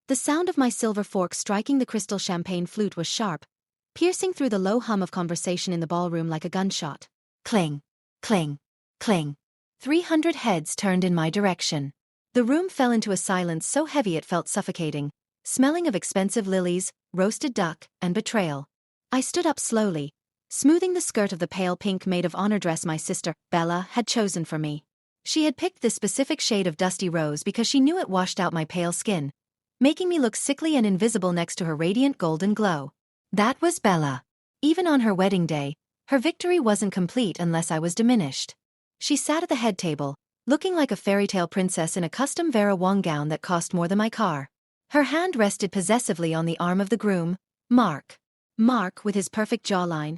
The sound of my silver fork striking the crystal champagne flute was sharp, piercing through the low hum of conversation in the ballroom like a gunshot. Cling, cling, cling. 300 heads turned in my direction. The room fell into a silence so heavy it felt suffocating, smelling of expensive lilies, roasted duck, and betrayal. I stood up slowly, smoothing the skirt of the pale pink Maid of Honor dress my sister, Bella, had chosen for me. She had picked this specific shade of dusty rose because she knew it washed out my pale skin, making me look sickly and invisible next to her radiant golden glow. That was Bella. Even on her wedding day, her victory wasn't complete unless I was diminished. She sat at the head table, looking like a fairy tale princess in a custom Vera Wang gown that cost more than my car. Her hand rested possessively on the arm of the groom, Mark. Mark, with his perfect jawline,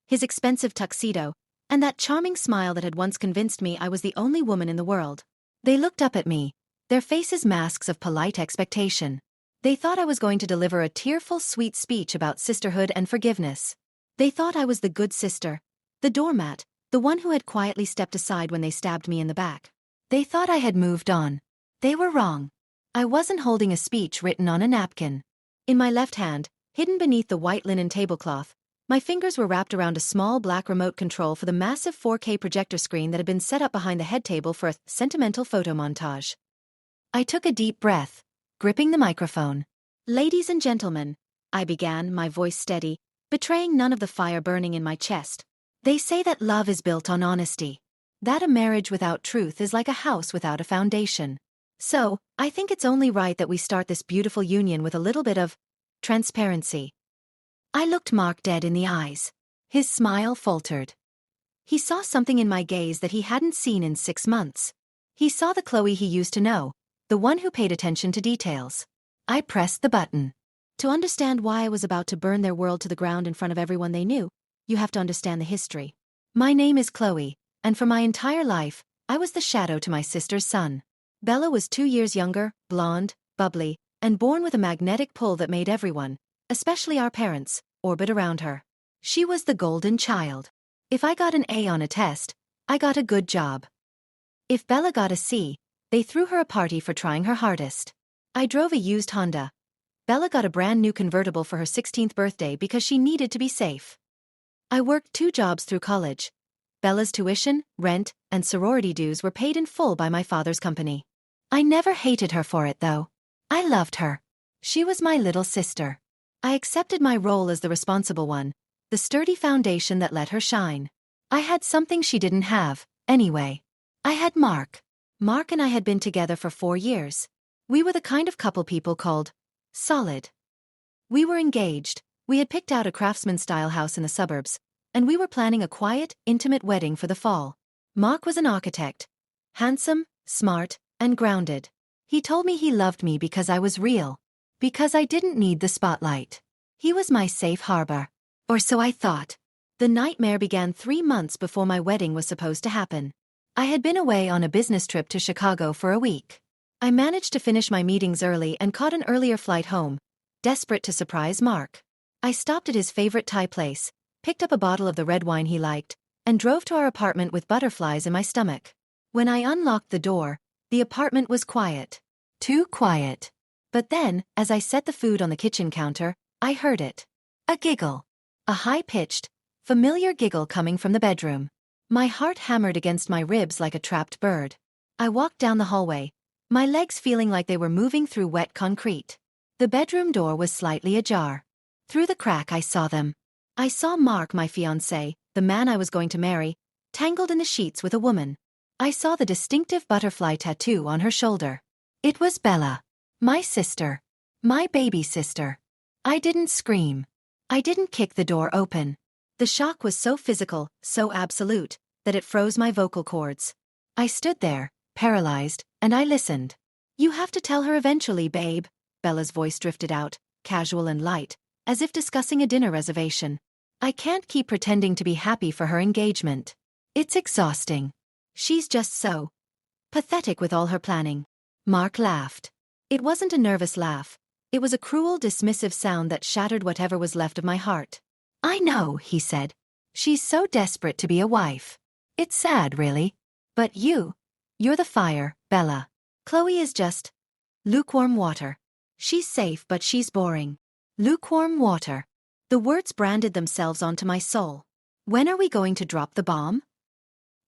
his expensive tuxedo, and that charming smile that had once convinced me I was the only woman in the world. They looked up at me, their faces masks of polite expectation. They thought I was going to deliver a tearful, sweet speech about sisterhood and forgiveness. They thought I was the good sister, the doormat, the one who had quietly stepped aside when they stabbed me in the back. They thought I had moved on. They were wrong. I wasn't holding a speech written on a napkin. In my left hand, hidden beneath the white linen tablecloth, my fingers were wrapped around a small black remote control for the massive 4K projector screen that had been set up behind the head table for a sentimental photo montage. I took a deep breath, gripping the microphone. "Ladies and gentlemen," I began, my voice steady, betraying none of the fire burning in my chest. "They say that love is built on honesty. That a marriage without truth is like a house without a foundation. So, I think it's only right that we start this beautiful union with a little bit of transparency." I looked Mark dead in the eyes. His smile faltered. He saw something in my gaze that he hadn't seen in 6 months. He saw the Chloe he used to know, the one who paid attention to details. I pressed the button. To understand why I was about to burn their world to the ground in front of everyone they knew, you have to understand the history. My name is Chloe, and for my entire life, I was the shadow to my sister's son. Bella was 2 years younger, blonde, bubbly, and born with a magnetic pull that made everyone, especially our parents, orbit around her. She was the golden child. If I got an A on a test, I got a good job. If Bella got a C, they threw her a party for trying her hardest. I drove a used Honda. Bella got a brand new convertible for her 16th birthday because she needed to be safe. I worked 2 jobs through college. Bella's tuition, rent, and sorority dues were paid in full by my father's company. I never hated her for it though. I loved her. She was my little sister. I accepted my role as the responsible one, the sturdy foundation that let her shine. I had something she didn't have, anyway. I had Mark. Mark and I had been together for 4 years. We were the kind of couple people called solid. We were engaged, we had picked out a craftsman-style house in the suburbs, and we were planning a quiet, intimate wedding for the fall. Mark was an architect. Handsome, smart, and grounded. He told me he loved me because I was real. Because I didn't need the spotlight. He was my safe harbor. Or so I thought. The nightmare began 3 months before my wedding was supposed to happen. I had been away on a business trip to Chicago for a week. I managed to finish my meetings early and caught an earlier flight home, desperate to surprise Mark. I stopped at his favorite Thai place, picked up a bottle of the red wine he liked, and drove to our apartment with butterflies in my stomach. When I unlocked the door, the apartment was quiet. Too quiet. But then, as I set the food on the kitchen counter, I heard it. A giggle. A high-pitched, familiar giggle coming from the bedroom. My heart hammered against my ribs like a trapped bird. I walked down the hallway, my legs feeling like they were moving through wet concrete. The bedroom door was slightly ajar. Through the crack I saw them. I saw Mark, my fiancé, the man I was going to marry, tangled in the sheets with a woman. I saw the distinctive butterfly tattoo on her shoulder. It was Bella. My sister. My baby sister. I didn't scream. I didn't kick the door open. The shock was so physical, so absolute, that it froze my vocal cords. I stood there, paralyzed, and I listened. "You have to tell her eventually, babe," Bella's voice drifted out, casual and light, as if discussing a dinner reservation. "I can't keep pretending to be happy for her engagement. It's exhausting. She's just so pathetic with all her planning." Mark laughed. It wasn't a nervous laugh. It was a cruel, dismissive sound that shattered whatever was left of my heart. "I know," he said. "She's so desperate to be a wife. It's sad, really. But you're the fire, Bella. Chloe is just lukewarm water. She's safe but she's boring. Lukewarm water. The words branded themselves onto my soul. When are we going to drop the bomb?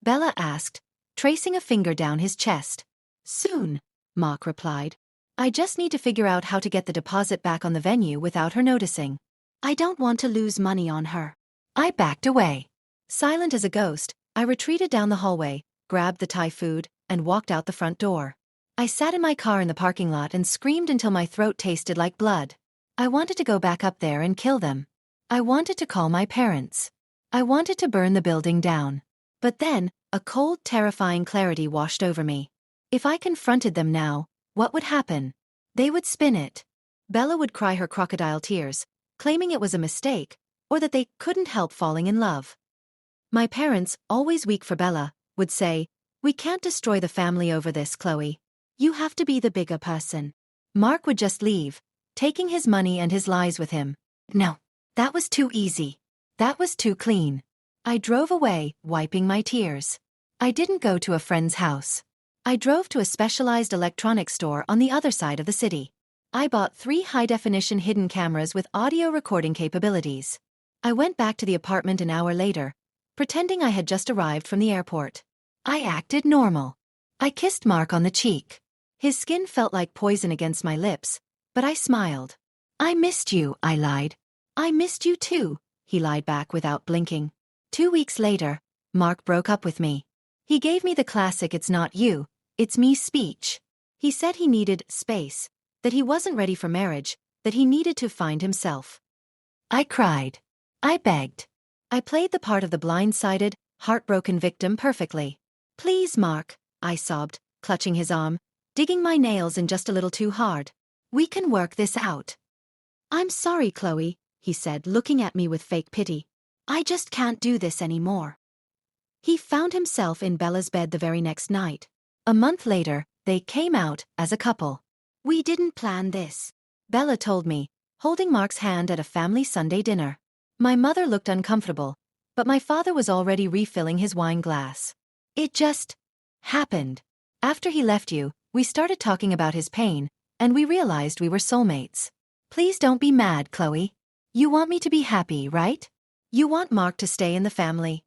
Bella asked, tracing a finger down his chest. Soon, Mark replied. I just need to figure out how to get the deposit back on the venue without her noticing. I don't want to lose money on her. I backed away. Silent as a ghost, I retreated down the hallway, grabbed the Thai food, and walked out the front door. I sat in my car in the parking lot and screamed until my throat tasted like blood. I wanted to go back up there and kill them. I wanted to call my parents. I wanted to burn the building down. But then, a cold, terrifying clarity washed over me. If I confronted them now, what would happen? They would spin it. Bella would cry her crocodile tears, claiming it was a mistake, or that they couldn't help falling in love. My parents, always weak for Bella, would say, "We can't destroy the family over this, Chloe. You have to be the bigger person." Mark would just leave, taking his money and his lies with him. No, that was too easy. That was too clean. I drove away, wiping my tears. I didn't go to a friend's house. I drove to a specialized electronics store on the other side of the city. I bought 3 high-definition hidden cameras with audio recording capabilities. I went back to the apartment an hour later, pretending I had just arrived from the airport. I acted normal. I kissed Mark on the cheek. His skin felt like poison against my lips, but I smiled. I missed you, I lied. I missed you too, he lied back without blinking. 2 weeks later, Mark broke up with me. He gave me the classic "it's not you, it's me" speech. He said he needed space, that he wasn't ready for marriage, that he needed to find himself. I cried. I begged. I played the part of the blindsided, heartbroken victim perfectly. Please, Mark, I sobbed, clutching his arm, digging my nails in just a little too hard. We can work this out. I'm sorry, Chloe, he said, looking at me with fake pity. I just can't do this anymore. He found himself in Bella's bed the very next night. A month later, they came out as a couple. We didn't plan this, Bella told me, holding Mark's hand at a family Sunday dinner. My mother looked uncomfortable, but my father was already refilling his wine glass. It just happened. After he left you, we started talking about his pain, and we realized we were soulmates. Please don't be mad, Chloe. You want me to be happy, right? You want Mark to stay in the family.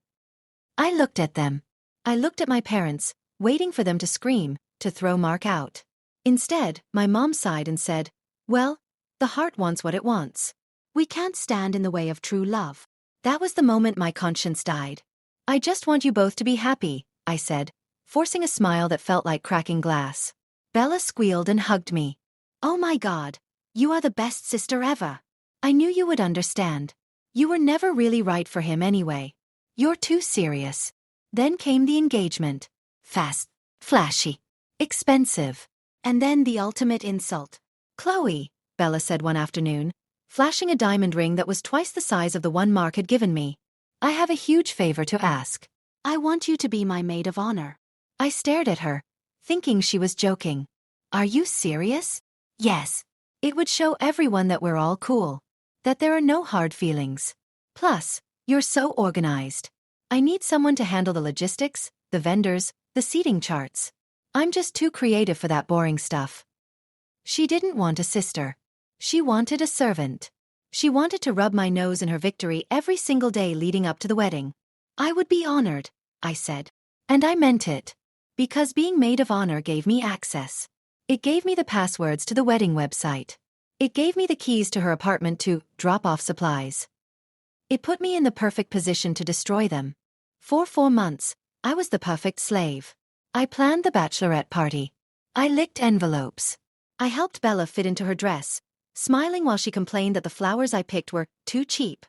I looked at them. I looked at my parents, waiting for them to scream, to throw Mark out. Instead, my mom sighed and said, "Well, the heart wants what it wants. We can't stand in the way of true love." That was the moment my conscience died. I just want you both to be happy, I said, forcing a smile that felt like cracking glass. Bella squealed and hugged me. Oh my God, you are the best sister ever. I knew you would understand. You were never really right for him anyway. You're too serious. Then came the engagement. Fast, flashy, expensive. And then the ultimate insult. Chloe, Bella said one afternoon, flashing a diamond ring that was twice the size of the one Mark had given me. I have a huge favor to ask. I want you to be my maid of honor. I stared at her, thinking she was joking. Are you serious? Yes. It would show everyone that we're all cool. That there are no hard feelings. Plus, you're so organized. I need someone to handle the logistics, the vendors, the seating charts. I'm just too creative for that boring stuff. She didn't want a sister. She wanted a servant. She wanted to rub my nose in her victory every single day leading up to the wedding. I would be honored, I said. And I meant it. Because being maid of honor gave me access. It gave me the passwords to the wedding website. It gave me the keys to her apartment to drop off supplies. It put me in the perfect position to destroy them. For 4 months, I was the perfect slave. I planned the bachelorette party. I licked envelopes. I helped Bella fit into her dress, smiling while she complained that the flowers I picked were too cheap.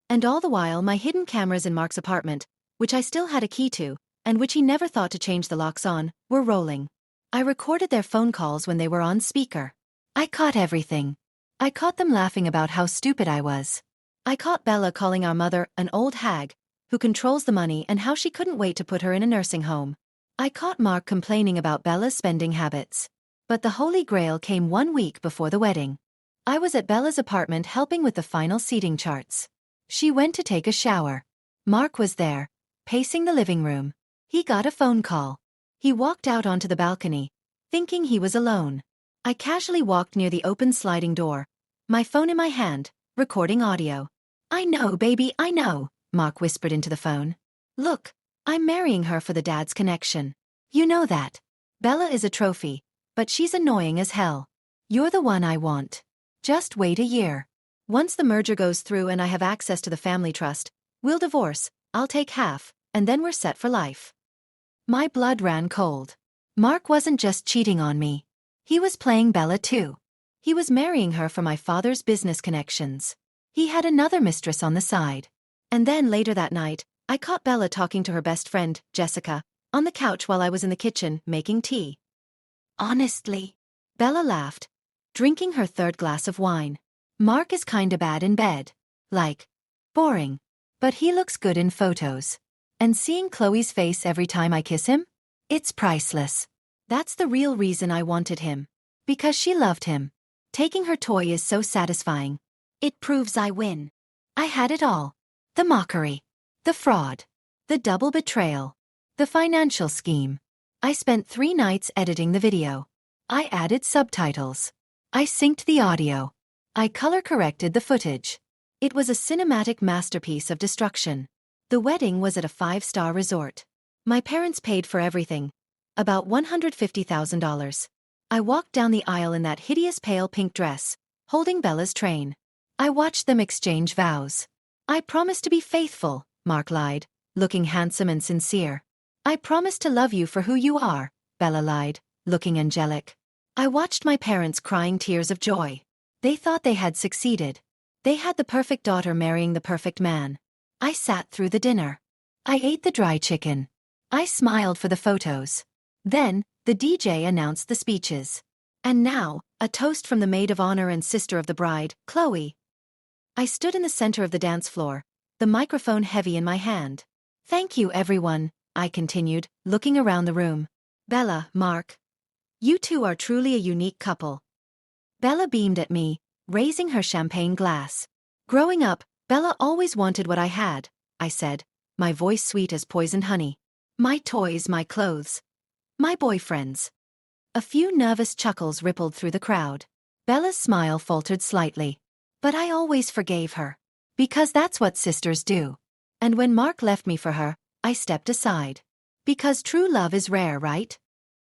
And all the while my hidden cameras in Mark's apartment, which I still had a key to, and which he never thought to change the locks on, were rolling. I recorded their phone calls when they were on speaker. I caught everything. I caught them laughing about how stupid I was. I caught Bella calling our mother an old hag, who controls the money, and how she couldn't wait to put her in a nursing home. I caught Mark complaining about Bella's spending habits. But the Holy Grail came 1 week before the wedding. I was at Bella's apartment helping with the final seating charts. She went to take a shower. Mark was there, pacing the living room. He got a phone call. He walked out onto the balcony, thinking he was alone. I casually walked near the open sliding door, my phone in my hand, recording audio. "I know, baby, I know," Mark whispered into the phone. "Look, I'm marrying her for the dad's connection. You know that. Bella is a trophy, but she's annoying as hell. You're the one I want. Just wait a year. Once the merger goes through and I have access to the family trust, we'll divorce, I'll take half, and then we're set for life." My blood ran cold. Mark wasn't just cheating on me. He was playing Bella too. He was marrying her for my father's business connections. He had another mistress on the side. And then later that night, I caught Bella talking to her best friend, Jessica, on the couch while I was in the kitchen making tea. "Honestly," Bella laughed, drinking her third glass of wine, "Mark is kinda bad in bed. Like, boring. But he looks good in photos. And seeing Chloe's face every time I kiss him? It's priceless. That's the real reason I wanted him. Because she loved him. Taking her toy is so satisfying. It proves I win. I had it all. The mockery. The fraud. The double betrayal. The financial scheme. I spent 3 nights editing the video. I added subtitles. I synced the audio. I color-corrected the footage. It was a cinematic masterpiece of destruction. The wedding was at a 5-star resort. My parents paid for everything. About $150,000. I walked down the aisle in that hideous pale pink dress, holding Bella's train. I watched them exchange vows. "I promise to be faithful," Mark lied, looking handsome and sincere. "I promise to love you for who you are," Bella lied, looking angelic. I watched my parents crying tears of joy. They thought they had succeeded. They had the perfect daughter marrying the perfect man. I sat through the dinner. I ate the dry chicken. I smiled for the photos. Then, the DJ announced the speeches. And now, a toast from the maid of honor and sister of the bride, Chloe. I stood in the center of the dance floor, the microphone heavy in my hand. "Thank you, everyone," I continued, looking around the room. "Bella, Mark. You two are truly a unique couple." Bella beamed at me, raising her champagne glass. "Growing up, Bella always wanted what I had," I said, my voice sweet as poisoned honey. "My toys, my clothes. My boyfriends." A few nervous chuckles rippled through the crowd. Bella's smile faltered slightly. But I always forgave her. Because that's what sisters do. And when Mark left me for her, I stepped aside. Because true love is rare, right?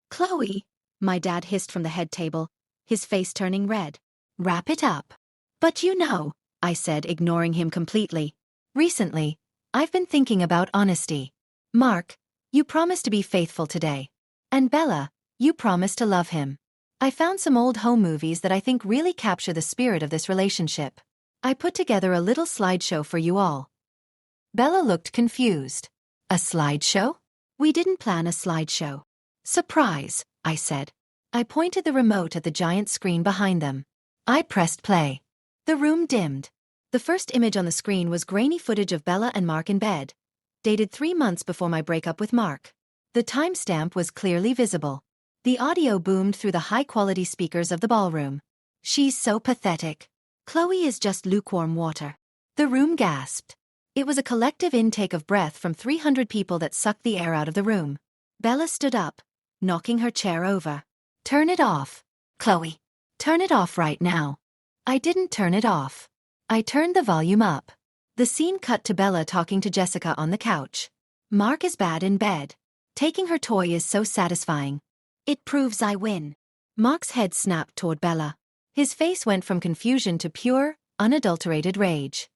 "Chloe," my dad hissed from the head table, his face turning red. "Wrap it up." "But you know," I said, ignoring him completely. "Recently, I've been thinking about honesty. Mark, you promised to be faithful today. And Bella, you promised to love him. I found some old home movies that I think really capture the spirit of this relationship. I put together a little slideshow for you all." Bella looked confused. "A slideshow?" "We didn't plan a slideshow." "Surprise," I said. I pointed the remote at the giant screen behind them. I pressed play. The room dimmed. The first image on the screen was grainy footage of Bella and Mark in bed, dated 3 months before my breakup with Mark. The timestamp was clearly visible. The audio boomed through the high-quality speakers of the ballroom. "She's so pathetic. Chloe is just lukewarm water." The room gasped. It was a collective intake of breath from 300 people that sucked the air out of the room. Bella stood up, knocking her chair over. "Turn it off. Chloe, turn it off right now." I didn't turn it off. I turned the volume up. The scene cut to Bella talking to Jessica on the couch. "Mark is bad in bed. Taking her toy is so satisfying. It proves I win." Mark's head snapped toward Bella. His face went from confusion to pure, unadulterated rage.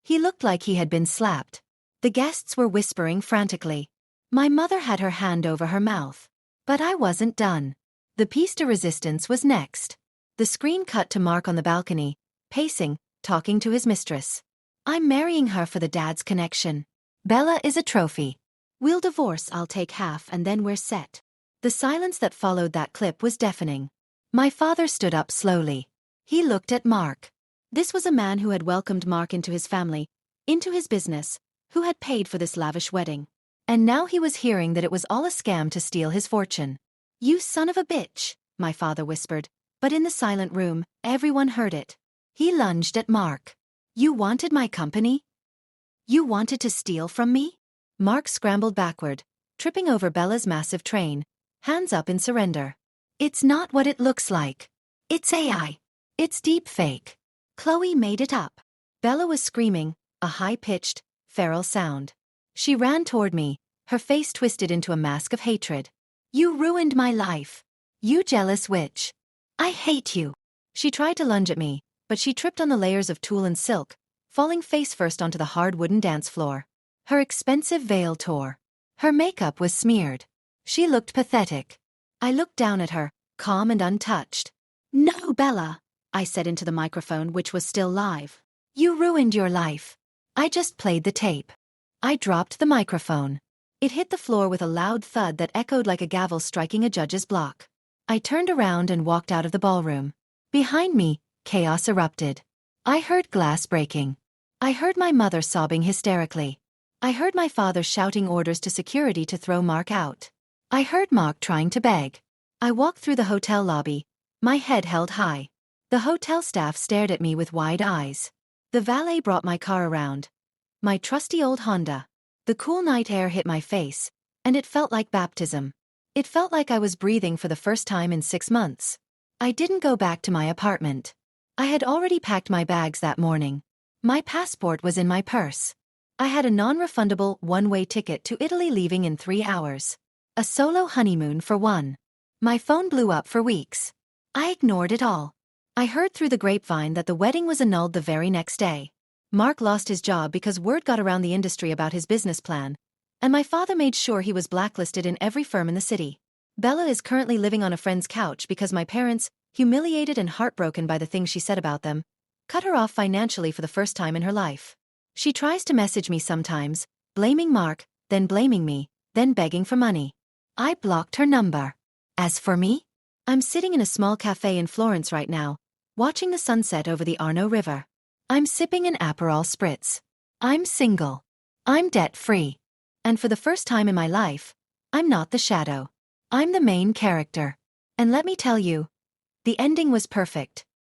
He looked like he had been slapped. The guests were whispering frantically. My mother had her hand over her mouth. But I wasn't done. The piece de resistance was next. The screen cut to Mark on the balcony, pacing, talking to his mistress. "I'm marrying her for the dad's connection. Bella is a trophy. We'll divorce, I'll take half, and then we're set." The silence that followed that clip was deafening. My father stood up slowly. He looked at Mark. This was a man who had welcomed Mark into his family, into his business, who had paid for this lavish wedding. And now he was hearing that it was all a scam to steal his fortune. "You son of a bitch," my father whispered, but in the silent room, everyone heard it. He lunged at Mark. "You wanted my company? You wanted to steal from me?" Mark scrambled backward, tripping over Bella's massive train, hands up in surrender. It's not what it looks like. It's AI. It's deepfake. Chloe made it up. Bella was screaming, a high-pitched, feral sound. She ran toward me, her face twisted into a mask of hatred. You ruined my life. You jealous witch. I hate you. She tried to lunge at me, but she tripped on the layers of tulle and silk, falling face first onto the hard wooden dance floor. Her expensive veil tore. Her makeup was smeared. She looked pathetic. I looked down at her, calm and untouched. No, Bella, I said into the microphone, which was still live. You ruined your life. I just played the tape. I dropped the microphone. It hit the floor with a loud thud that echoed like a gavel striking a judge's block. I turned around and walked out of the ballroom. Behind me, chaos erupted. I heard glass breaking. I heard my mother sobbing hysterically. I heard my father shouting orders to security to throw Mark out. I heard Mark trying to beg. I walked through the hotel lobby, my head held high. The hotel staff stared at me with wide eyes. The valet brought my car around. My trusty old Honda. The cool night air hit my face, and it felt like baptism. It felt like I was breathing for the first time in 6 months. I didn't go back to my apartment. I had already packed my bags that morning. My passport was in my purse. I had a non-refundable one-way ticket to Italy leaving in 3 hours. A solo honeymoon for one. My phone blew up for weeks. I ignored it all. I heard through the grapevine that the wedding was annulled the very next day. Mark lost his job because word got around the industry about his business plan, and my father made sure he was blacklisted in every firm in the city. Bella is currently living on a friend's couch because my parents, humiliated and heartbroken by the things she said about them, cut her off financially for the first time in her life. She tries to message me sometimes, blaming Mark, then blaming me, then begging for money. I blocked her number. As for me, I'm sitting in a small cafe in Florence right now, watching the sunset over the Arno River. I'm sipping an Aperol Spritz. I'm single. I'm debt-free. And for the first time in my life, I'm not the shadow. I'm the main character. And let me tell you, the ending was perfect.